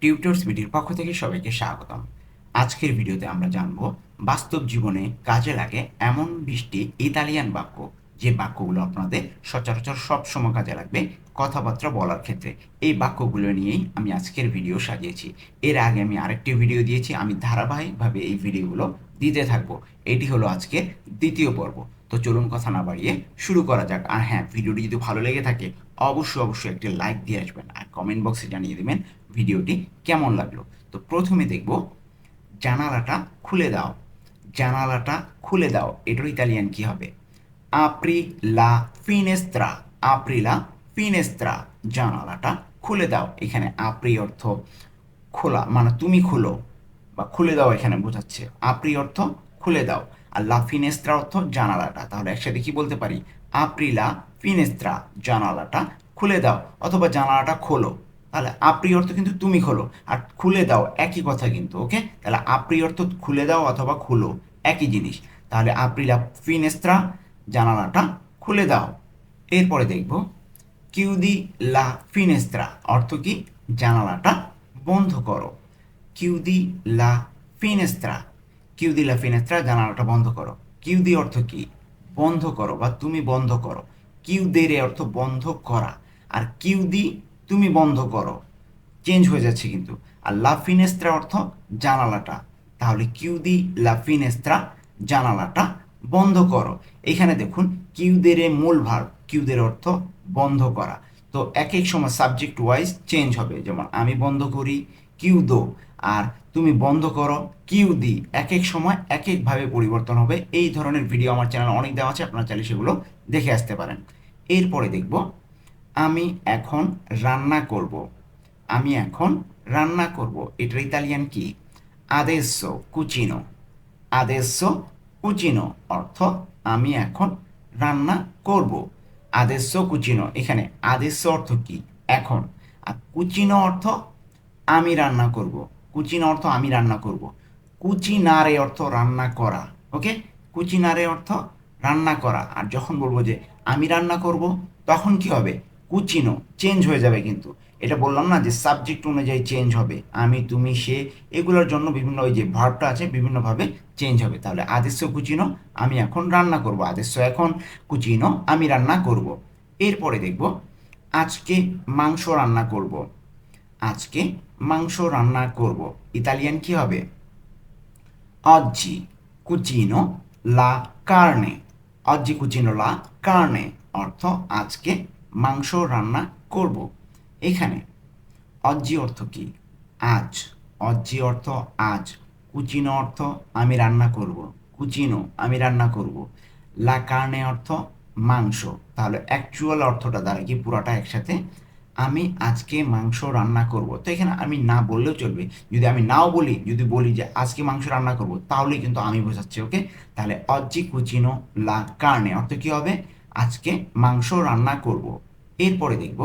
Tutors বিডির পক্ষ থেকে সবাইকে স্বাগতম। আজকের ভিডিওতে আমরা জানব বাস্তব জীবনে কাজে লাগে এমন 20টি ইতালিয়ান বাক্য, যে বাক্যগুলো আপনাদের সচরাচর সবসময় কাজে লাগবে কথাবার্তা বলার ক্ষেত্রে। এই বাক্যগুলো নিয়েই আমি আজকের ভিডিও সাজিয়েছি। এর আগে আমি আরেকটি ভিডিও দিয়েছি, আমি ধারাবাহিকভাবে এই ভিডিওগুলো দিতে থাকবো। এটি হলো আজকের দ্বিতীয় পর্ব। তো চলুন কথা না বাড়িয়ে শুরু করা যাক। আর হ্যাঁ, ভিডিওটি যদি ভালো লেগে থাকে অবশ্যই একটি লাইক দিয়ে আসবেন আর কমেন্ট বক্সে জানিয়ে দেবেন ভিডিওটি কেমন লাগলো। তো প্রথমে দেখব জানালাটা খুলে দাও। জানালাটা খুলে দাও, এটার ইতালিয়ান কি হবে? আপরি লা ফিনেস্ত্রা। আপরি লা ফিনেস্ত্রা, জানালাটা খুলে দাও। এখানে আপরি অর্থ খোলা, মানে তুমি খুলো বা খুলে দাও, এখানে বোঝাচ্ছে। আপরি অর্থ খুলে দাও, আর লা ফিনেস্ত্রা অর্থ জানালাটা। তাহলে একসাথে কি বলতে পারি? আপরি লা ফিনেস্ত্রা, জানালাটা খুলে দাও, অথবা জানালাটা খোলো। তাহলে আপরি অর্থ কিন্তু তুমি খোলো, আর খুলে দাও একই কথা কিন্তু। ওকে, তাহলে আপরি অর্থ খুলে দাও অথবা খুলো, একই জিনিস। তাহলে আপরি লা ফিনেস্ত্রা, জানালাটা খুলে দাও। এরপরে দেখব কিউদি লা ফিনেস্ত্রা, অর্থ কি? জানালাটা বন্ধ করো। কিউদি লা ফিনেস্ত্রা, কিউদি লা ফিনেস্ত্রা, জানালাটা বন্ধ করো। কিউদি অর্থ কি? বন্ধ করো বা তুমি বন্ধ করো। কিউদেরে অর্থ বন্ধ করা, আর কিউদি তুমি বন্ধ করো, চেঞ্জ হয়ে যাচ্ছে কিন্তু। আর লা ফিনেস্ত্রা অর্থ জানালাটা। তাহলে কিউদি লা ফিনেস্ত্রা, জানালাটা বন্ধ করো। এখানে দেখুন কিউদেরে মূল ভার্ব, কিউদের অর্থ বন্ধ করা। তো এক এক সময় সাবজেক্ট ওয়াইজ চেঞ্জ হবে, যেমন আমি বন্ধ করি কিউদো, আর তুমি বন্ধ করো কিউদি। এক এক সময় এক একভাবে পরিবর্তন হবে। এই ধরনের ভিডিও আমার চ্যানেলে অনেক দেওয়া আছে, আপনারা চাইলে সেগুলো দেখে আসতে পারেন। এরপরে দেখব আমি এখন রান্না করব। আমি এখন রান্না করব, এটার ইতালিয়ান কি? আদেসো কুচিনো। আদেসো কুচিনো অর্থ আমি এখন রান্না করব। আদেসো কুচিনো, এখানে আদেসো অর্থ কি? এখন। আর কুচিনো অর্থ আমি রান্না করব। কুচিনো অর্থ আমি রান্না করব। কুচিনারে অর্থ রান্না করা। ওকে, কুচিনারে অর্থ রান্না করা। আর যখন বলবো যে আমি রান্না করব, তখন কি হবে? কুচিনো, চেঞ্জ হয়ে যাবে কিন্তু। এটা বললাম না যে সাবজেক্ট অনুযায়ী চেঞ্জ হবে, আমি তুমি সে, এগুলোর জন্য বিভিন্ন ওই যে ভার্বটা আছে বিভিন্নভাবে চেঞ্জ হবে। তাহলে আদেশ্য কুচিনো, আমি এখন রান্না করব। আদেশ্য এখন, কুচিনো আমি রান্না করব। এরপরে দেখব আজকে মাংস রান্না করব। আজকে মাংস রান্না করব, ইতালিয়ান কি হবে? oggi cucino la carne। oggi cucino la carne অর্থ আজকে মাংস রান্না করব। এখানে অজ্জি অর্থ কি? আজ। অজ্জি অর্থ আজ। কুচিনো অর্থ আমি রান্না করব। কুচিনো আমি রান্না করব। লা কার্নে অর্থ মাংস। তাহলে অ্যাকচুয়াল অর্থটা দ্বারা কি পুরাটা একসাথে, আমি আজকে মাংস রান্না করব। তো এখানে আমি না বললেও চলবে, যদি আমি নাও বলি, যদি বলি যে আজকে মাংস রান্না করব, তাহলে কিন্তু আমি বোঝাচ্ছি। ওকে, তাহলে অজ্জি কুচিনো লা কার্নে অর্থ কি হবে? আজকে মাংস রান্না করব। এরপরে দেখব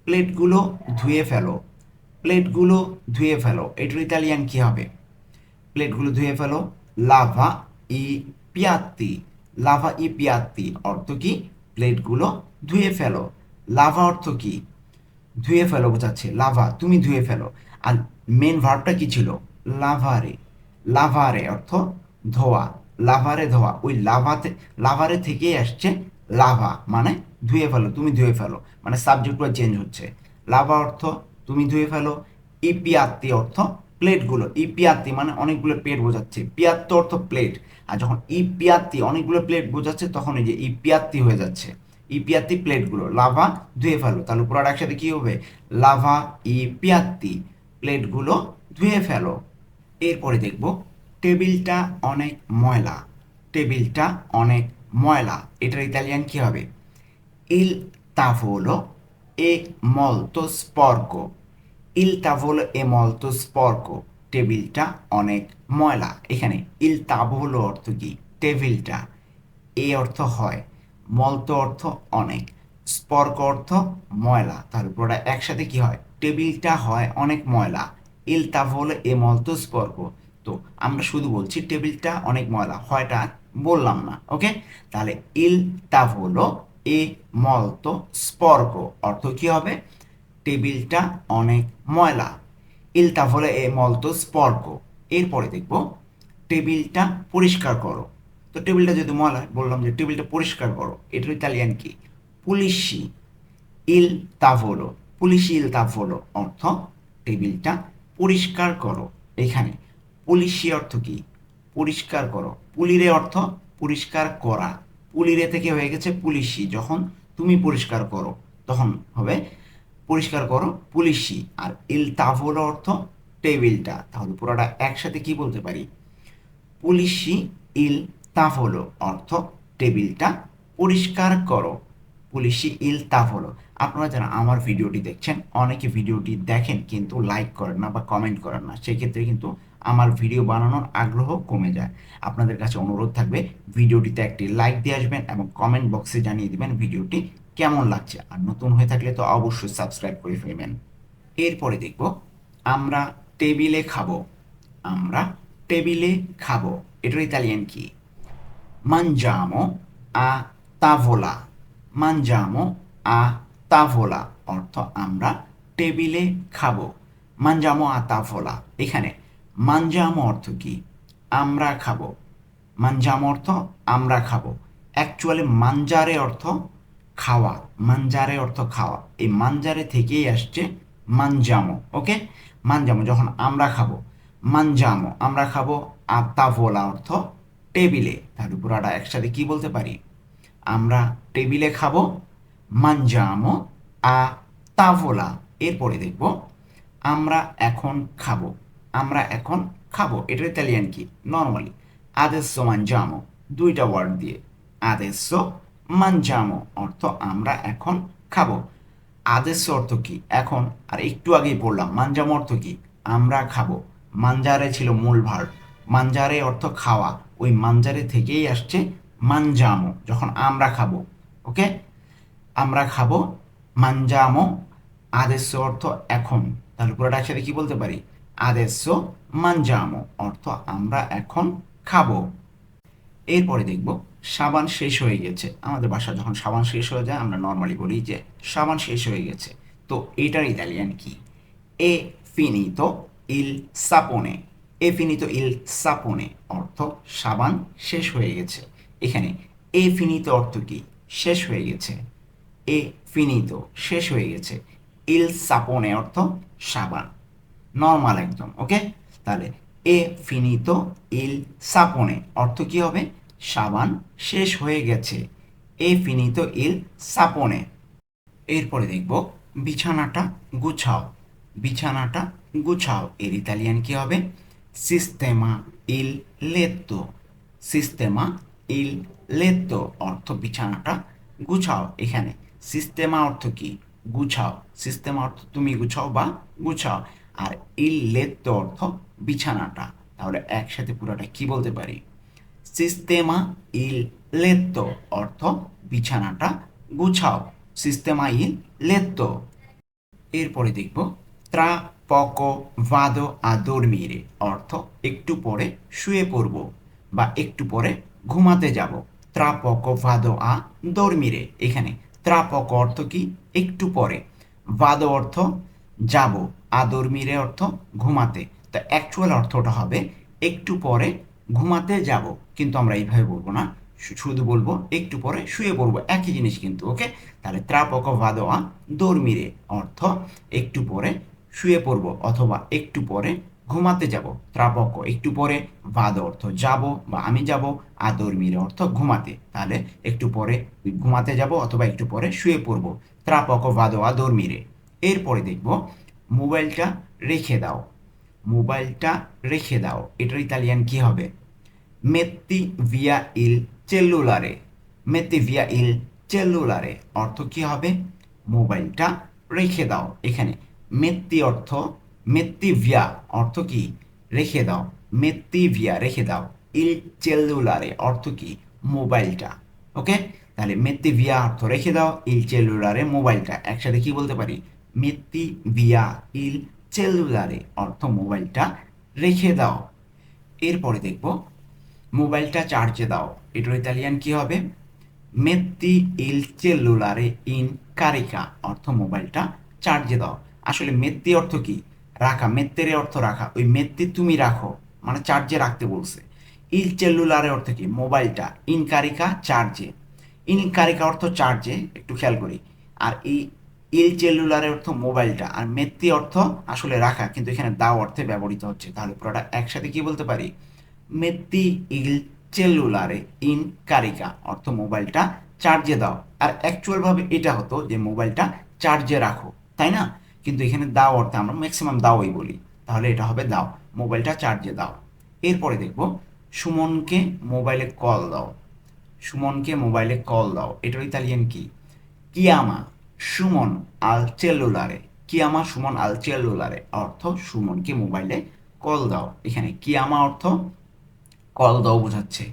প্লেটগুলো ধুয়ে ফেলো। প্লেটগুলো ধুয়ে ফেলো, এটার ইতালিয়ান কি হবে? প্লেটগুলো ধুয়ে ফেলো, লাভা ই পিয়াত্তি। লাভা ই পিয়াত্তি অর্থ কি? প্লেটগুলো ধুয়ে ফেলো। লাভা অর্থ কি? ধুয়ে ফেলো বোঝাচ্ছে, লাভা তুমি ধুয়ে ফেলো। আর মেন ভার্বটা কি ছিল? লাভারে। লাভারে অর্থ ধোয়া। লাভারে ধোয়া, ওই লাভাতে, লাভারে থেকেই আসছে লাভা, মানে ধুয়ে ফেলো, তুমি ধুয়ে ফেলো, মানে সাবজেক্টটা চেঞ্জ হচ্ছে। লাভা অর্থ তুমি ধুয়ে ফেলো। ইপিয়াত্তি অর্থ প্লেটগুলো। ইপিয়াত্তি মানে অনেকগুলো প্লেট বোঝাচ্ছে। পিয়াত্ত অর্থ প্লেট। আর যখন ইপিয়াত্তি অনেকগুলো প্লেট বোঝাচ্ছে, তখন এই যে ইপিয়াত্তি হয়ে যাচ্ছে। ইপিয়াত্তি প্লেটগুলো, লাভা ধুয়ে ফেলো। তাহলে পুরোটা একসাথে কি হবে? লাভা ই পিয়াত্তি, প্লেটগুলো ধুয়ে ফেলো। এরপরে দেখব টেবিলটা অনেক ময়লা। টেবিলটা অনেক ময়লা, এটার ইতালিয়ান কি হবে? ইল tavolo è molto sporco। ইল tavolo è molto sporco, টেবিলটা অনেক ময়লা। এখানে ইল tavolo অর্থ কি? টেবিলটা। এ অর্থ হয়, মলতো অর্থ অনেক, স্পর্ক অর্থ ময়লা। তাহলে পুরোটা একসাথে কি হয়? টেবিলটা হয় অনেক ময়লা। ইল tavolo è molto sporco। তো আমরা শুধু বলছি টেবিলটা অনেক ময়লা, হয়টা বললাম না। ওকে, তাহলে ইল tavolo è molto sporco অর্থ কি হবে? টেবিলটা অনেক ময়লা। ইল তাভোলা এ মলতো স্পর্কো। এরপরে দেখব টেবিলটা পরিষ্কার করো। তো টেবিলটা যদি ময়লা, বললাম যে টেবিলটা পরিষ্কার করো, এটার ইতালিয়ান কি? পুলিশি ইল তাভোলো। পুলিশি ইল তাভোলো অর্থ টেবিলটা পরিষ্কার করো। এখানে পুলিশি অর্থ কি? পরিষ্কার করো। পুলিরে অর্থ পরিষ্কার করা। পুলিরে থেকে হয়ে গেছে পুলিশি। যখন তুমি পরিষ্কার করো তখন হবে পরিষ্কার করো পুলিশি। আর ইল তাভোলো অর্থ টেবিলটা। তাহলে পুরোটা একসাথে কি বলতে পারি? পুলিশি ইল তাভোলো অর্থ টেবিলটা পরিষ্কার করো। পুলিশি ইল তাভোলো। আপনারা যারা আমার ভিডিওটি দেখছেন, অনেকে ভিডিওটি দেখেন কিন্তু লাইক করেন না বা কমেন্ট করেন না, সেক্ষেত্রে কিন্তু আমার ভিডিও বানানোর আগ্রহ কমে যায়। আপনাদের কাছে অনুরোধ থাকবে ভিডিওটিতে একটি লাইক দিয়ে আসবেন এবং কমেন্ট বক্সে জানিয়ে দিবেন ভিডিওটি কেমন লাগছে। আর নতুন হয়ে থাকলে তো অবশ্যই সাবস্ক্রাইব করে ফেলবেন। এরপরে দেখব আমরা টেবিলে খাবো। আমরা টেবিলে খাবো, এটার ইতালিয়ান কি? mangiamo a tavola। mangiamo a tavola অর্থ আমরা টেবিলে খাবো। mangiamo a tavola। এখানে mangiamo অর্থ কি? আমরা খাবো। mangiamo অর্থ আমরা খাবো। অ্যাকচুয়ালি mangiare অর্থ খাওয়া। mangiare অর্থ খাওয়া। এই mangiare থেকেই আসছে mangiamo। ওকে, mangiamo যখন আমরা খাবো। mangiamo আমরা খাবো। a tavola অর্থ টেবিলে। তাহলে পুরাটা একসাথে কি বলতে পারি? আমরা টেবিলে খাবো। mangiamo a tavola। এরপরে দেখব আমরা এখন খাবো। আমরা এখন খাবো, এটার ইতালিয়ান কি? নর্মালি adesso mangiamo, দুইটা ওয়ার্ড দিয়ে। adesso mangiamo অর্থ আমরা এখন খাবো। adesso অর্থ কি? এখন। আর একটু আগেই পড়লাম mangiamo অর্থ কি? আমরা খাবো। mangiare ছিল মূল ভার্ব। mangiare অর্থ খাওয়া। ওই mangiare থেকেই আসছে mangiamo, যখন আমরা খাবো। ওকে, আমরা খাবো। mangiamo adesso অর্থ এখন। তাহলে পুরোটা একসাথে কি বলতে পারি? adesso mangiamo অর্থ আমরা এখন খাবো। এরপরে দেখব সাবান শেষ হয়ে গেছে। আমাদের বাসায় যখন সাবান শেষ হয়ে যায় আমরা নর্মালি বলি যে সাবান শেষ হয়ে গেছে। তো এটার ইতালিয়ান কি? এ ফিনিতো ইল সাপোনে। এ ফিনিতো ইল সাপোনে অর্থ সাবান শেষ হয়ে গেছে। এখানে এ ফিনিতো অর্থ কি? শেষ হয়ে গেছে। এ ফিনিতো শেষ হয়ে গেছে। ইল সাপোনে অর্থ সাবান। নর্মাল একদম। ওকে, তাহলে এ ফিনিতো ইল সাপোনে অর্থ কি হবে? সাবান শেষ হয়ে গেছে। এ ফিনিতো ইল সাপোনে। এরপরে দেখব বিছানাটা গুছাও। বিছানাটা গুছাও, এর ইতালিয়ান কি হবে? সিস্তেমা ইল লেত্তো। সিস্তেমা ইল লেত্তো অর্থ বিছানাটা গুছাও। এখানে সিস্তেমা অর্থ কি? গুছাও। সিস্তেমা অর্থ তুমি গুছাও বা গুছাও। আর ইল লেত্তো অর্থ বিছানাটা। তাহলে একসাথে পুরোটা কি বলতে পারি? সিস্তেমা ইল লেত্তো অর্থ বিছানাটা গুছাও। সিস্তেমা ইল লেত্তো। এরপরে দেখব ত্রা পকো ভাদো আ দর্মিরে অর্থ একটু পরে শুয়ে পড়ব বা একটু পরে ঘুমাতে যাব। ত্রা পকো ভাদো আ দর্মিরে। এখানে ত্রা পকো অর্থ কি? একটু পরে। ভাদো অর্থ যাব। আ দর্মিরে অর্থ ঘুমাতে। তো অ্যাকচুয়াল অর্থটা হবে একটু পরে ঘুমাতে যাব, কিন্তু আমরা এইভাবে বলবো না, শুধু বলবো একটু পরে শুয়ে পড়বো, একই জিনিস কিন্তু। ওকে, তাহলে ত্রা পকো ভাদো আ দর্মিরে অর্থ একটু পরে শুয়ে পড়বো অথবা একটু পরে ঘুমাতে যাব। ত্রাপক একটু পরে, ভাদ অর্থ যাব বা আমি যাব, আদর্মির অর্থ ঘুমাতে। তাহলে একটু পরে ঘুমাতে যাব অথবা একটু পরে শুয়ে পড়বো। ত্রাপক ভাদ আদর্মিরে। এরপরে দেখব মোবাইলটা রেখে দাও। মোবাইলটা রেখে দাও, এটার ইতালিয়ান কি হবে? মেত্তি ভিয়া ইল চেল্লুলারে। মেত্তি ভিয়া ইল চেল্লুলারে অর্থ কি হবে? মোবাইলটা রেখে দাও। এখানে মেত্তি অর্থ, মেত্তি ভিয়া অর্থ কি? রেখে দাও। মেত্তি ভিয়া রেখে দাও। ইল চেল্লুলারে অর্থ কি? মোবাইলটা। ওকে, তাহলে মেত্তি ভিয়া অর্থ রেখে দাও, ইল চেল্লুলারে মোবাইলটা। একসাথে কি বলতে পারি? মেত্তি ভিয়া ইল চেল্লুলারে অর্থ মোবাইলটা রেখে দাও। এরপরে দেখব মোবাইলটা চার্জে দাও, এটার ইতালিয়ান কি হবে? মেত্তি ইল চেল্লুলারে ইন কারিকা অর্থ মোবাইলটা চার্জে দাও। আসলে মেত্তি অর্থ কি? রাখা, মেত্তের অর্থ রাখা, ওই মেত্তি তুমি রাখো, মানে চার্জে রাখতে বলছে। ইল চেল্লুলারে অর্থ কি? মোবাইলটা। ইনকারিকা চার্জে, ইনকারিকা অর্থ চার্জে, একটু খেয়াল করি। আর এই ইল চেল্লুলারে অর্থ মোবাইলটা, আর মেত্তি অর্থ আসলে রাখা, কিন্তু এখানে দাও অর্থে ব্যবহৃত হচ্ছে। তাহলে পুরোটা একসাথে কি বলতে পারি? মেত্তি ইল চেল্লুলারে ইন কারিকা অর্থ মোবাইলটা চার্জে দাও। আর অ্যাকচুয়াল ভাবে এটা হতো যে মোবাইলটা চার্জে রাখো, তাই না? কিন্তু এখানে দাও অর্থে আমরা ম্যাক্সিমাম দাওই বলি, তাহলে এটা হবে দাও, মোবাইলটা চার্জে দাও। এরপরে দেখব সুমনকে মোবাইলে কল দাও। সুমনকে মোবাইলে কল দাও, এটার ইতালিয়ান কি? কিয়ামা সুমন আল চেল্লুলারে। কিয়ামা সুমন আল চেল্লুলারে অর্থ সুমনকে মোবাইলে কল দাও। এখানে কিয়ামা অর্থ কল দাও বোঝাচ্ছে।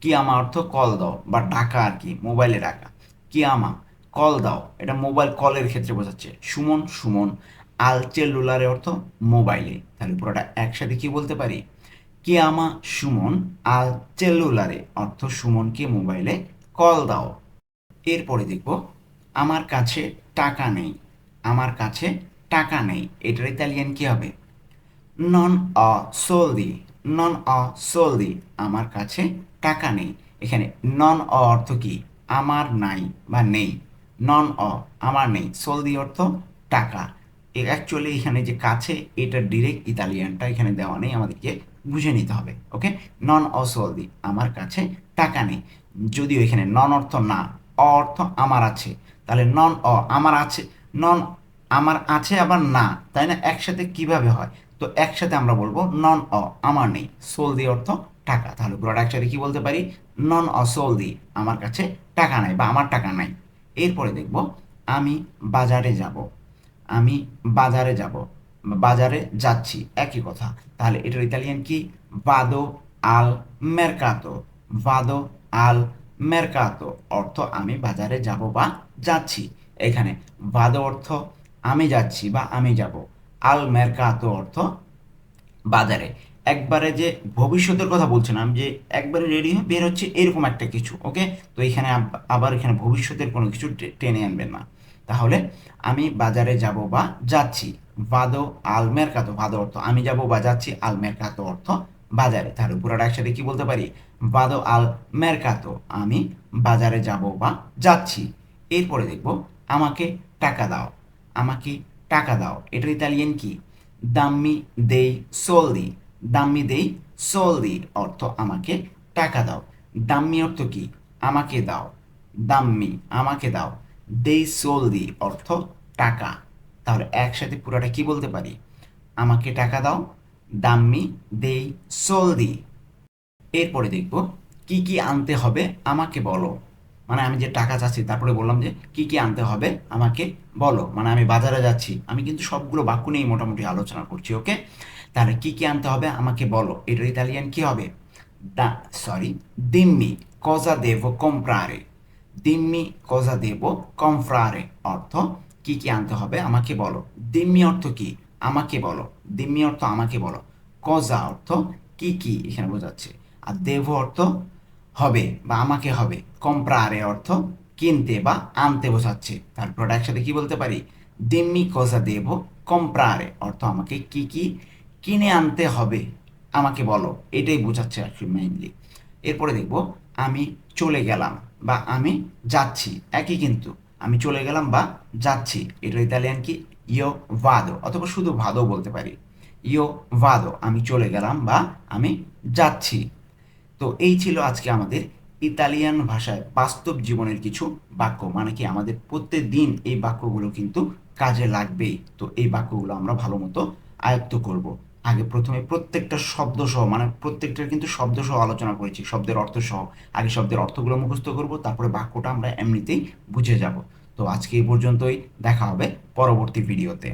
কিয়ামা অর্থ কল দাও বা ডাকা আর কি, মোবাইলে ডাকা। কিয়ামা কল দাও, এটা মোবাইল কলের ক্ষেত্রে বোঝাচ্ছে। সুমন সুমন আল চেল্লুলারে অর্থ মোবাইলে। তাহলে পুরোটা একসাথে কি বলতে পারি? কিয়ামা সুমন আল চেল্লুলারে অর্থ সুমনকে মোবাইলে কল দাও। এরপরে দেখব আমার কাছে টাকা নেই। আমার কাছে টাকা নেই, এটার ইতালিয়ান কি হবে? নন অ সোলদি। নন অ সোলদি, আমার কাছে টাকা নেই। এখানে নন অ অর্থ কি? আমার নাই বা নেই। নন অ আমার নেই, সোলদি অর্থ টাকা। অ্যাকচুয়ালি এখানে যে কাছে, এটা ডিরেক্ট ইতালিয়ানটা এখানে দেওয়া নেই, আমাদেরকে বুঝে নিতে হবে। ওকে, নন অ সোলদি, আমার কাছে টাকা নেই। যদিও এখানে নন অর্থ না, অ অর্থ আমার আছে, তাহলে নন অ আমার আছে। নন আমার আছে আবার না, তাই না? একসাথে কিভাবে হয়? তো একসাথে আমরা বলবো নন অ আমার নেই, সোলদি অর্থ টাকা। তাহলে পুরোটা একসাথে কি বলতে পারি? নন অ সোলদি, আমার কাছে টাকা নাই বা আমার টাকা নাই। এরপরে দেখব আমি বাজারে যাব। আমি বাজারে যাব, বাজারে যাচ্ছি, একই কথা। তাহলে এটার ইতালিয়ান কি? ভাদো আল মেরকাতো। ভাদো আল মেরকাতো অর্থ আমি বাজারে যাব বা যাচ্ছি। এখানে ভাদো অর্থ আমি যাচ্ছি বা আমি যাব, আল মেরকাতো অর্থ বাজারে। একবারে যে ভবিষ্যতের কথা বলছিলাম, যে একবারে রেডি হয়ে বের হচ্ছে এরকম একটা কিছু। ওকে, তো এখানে আবার এখানে ভবিষ্যতের কোনো কিছু টেনে আনবেন না। তাহলে আমি বাজারে যাব বা যাচ্ছি, ভাদো আল মেরকাতো, ভাদো অর্থ আমি যাব বা যাচ্ছি, আল মেরকাতো অর্থ বাজারে। তাহলে পুরোটা একসাথে কি বলতে পারি? ভাদো আল মেরকাতো, আমি বাজারে যাব বা যাচ্ছি। এরপরে দেখব আমাকে টাকা দাও। আমাকে টাকা দাও, এটার ইতালিয়ান কি? দাম্মি দেই সোলদি। দাম্মি দেই সোলদি অর্থ আমাকে টাকা দাও। দাম্মি অর্থ কি? আমাকে দাও। দাম্মি আমাকে দাও, দেই সোলদি অর্থ টাকা। তাহলে একসাথে পুরোটা কি বলতে পারি? আমাকে টাকা দাও, দাম্মি দেই সোলদি। এরপরে দেখব কি কি আনতে হবে আমাকে বলো। মানে আমি যে টাকা চাচ্ছি, তারপরে বললাম যে কি কি আনতে হবে আমাকে বলো, মানে আমি বাজারে যাচ্ছি। আমি কিন্তু সবগুলো বাক্য নিয়েই মোটামুটি আলোচনা করছি। ওকে, তাহলে কি কি আনতে হবে আমাকে বলো, এটার ইতালিয়ান কি হবে? দা সরি দিম্মি cosa devo comprare। দিম্মি cosa devo comprare অর্থ কি কি আনতে হবে আমাকে বলো। দিম্মি অর্থ কি? আমাকে বলো। দিম্মি অর্থ আমাকে বলো। কজা অর্থ কি কি এখানে বোঝাচ্ছে। আর দেব অর্থ হবে বা আমাকে হবে। কম্প্রারে অর্থ কিনতে বা আনতে বোঝাচ্ছে। তারপর একসাথে কি বলতে পারি? দিম্মি কজা দেব কম্প্রারে অর্থ আমাকে কি কি কিনে আনতে হবে আমাকে বলো, এটাই বোঝাচ্ছে আর কি মেইনলি। এরপরে দেখব আমি চলে গেলাম বা আমি যাচ্ছি, একই কিন্তু। আমি চলে গেলাম বা যাচ্ছি, এটার ইতালিয়ান কি? ইয়ো ভাদো, অথবা শুধু ভাদো বলতে পারি। ইয়ো ভাদো, আমি চলে গেলাম বা আমি যাচ্ছি। তো এই ছিল আজকে আমাদের ইতালিয়ান ভাষায় বাস্তব জীবনের কিছু বাক্য। মানে কি, আমাদের প্রত্যেক দিন এই বাক্যগুলো কিন্তু কাজে লাগবেই। তো এই বাক্যগুলো আমরা ভালো মতো আয়ত্ত করব। আগে প্রথমে প্রত্যেকটা শব্দ সহ, মানে প্রত্যেকটার কিন্তু শব্দ সহ আলোচনা করেছি, শব্দের অর্থ সহ। আগে শব্দের অর্থগুলো মুখস্থ করব, তারপরে বাক্যটা আমরা এমনিতেই বুঝে যাব। তো আজকে এই পর্যন্তই, দেখা হবে পরবর্তী ভিডিওতে।